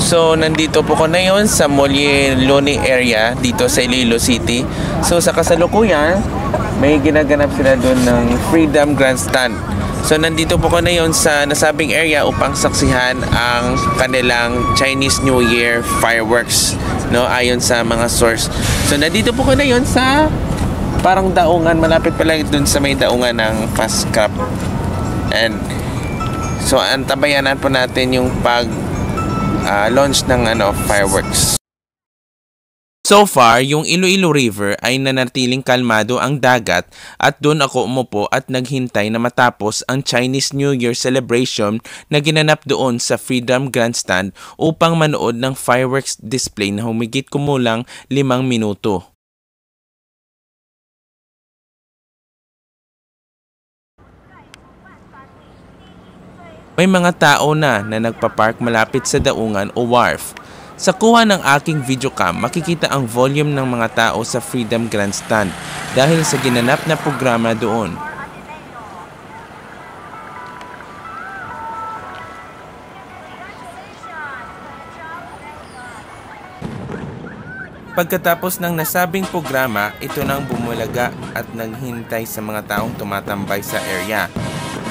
So, nandito po ko ngayon sa Molielone area dito sa Iloilo City. So, sa kasalukuyan, may ginaganap sila doon ng Freedom Grandstand. So, nandito po ko ngayon sa nasabing area upang saksihan ang kanilang Chinese New Year fireworks, no, ayon sa mga source. So, nandito po ko ngayon sa parang daungan, malapit pa lang doon sa may daungan ng Fast Crab. And so, antabayanan po natin yung launch ng fireworks. So far, yung Iloilo River ay nanatiling kalmado ang dagat at doon ako umupo at naghintay na matapos ang Chinese New Year celebration na ginanap doon sa Freedom Grandstand upang manood ng fireworks display na humigit kumulang 5 minuto. May mga tao na nagpapark malapit sa daungan o wharf. Sa kuha ng aking videocam, makikita ang volume ng mga tao sa Freedom Grandstand dahil sa ginanap na programa doon. Pagkatapos ng nasabing programa, ito nang bumulaga at naghintay sa mga taong tumatambay sa area.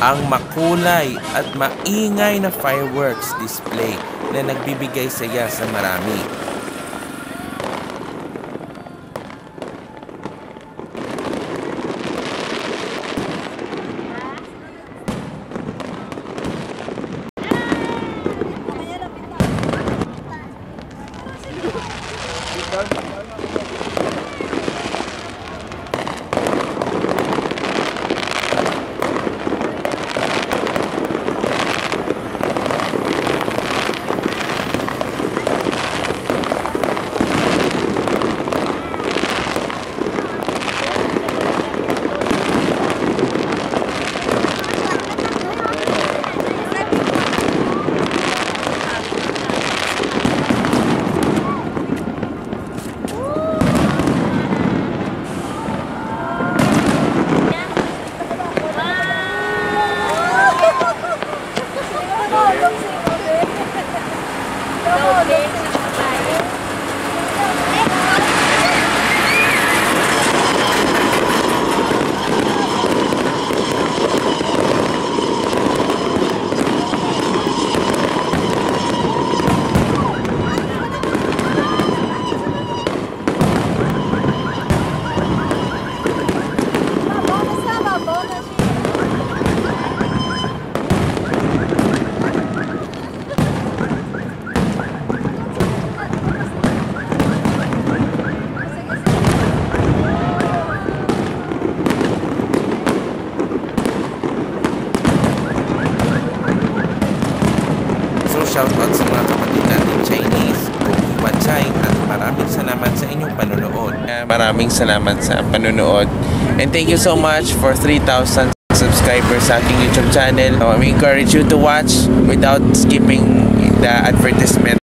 Ang makulay at maingay na fireworks display na nagbibigay saya sa marami. Shoutout sa mga kapatid natin Chinese, Wanchay, at maraming salamat sa inyong panonood. Maraming salamat sa panonood. And thank you so much for 3,000 subscribers sa aking YouTube channel. We encourage you to watch without skipping the advertisement.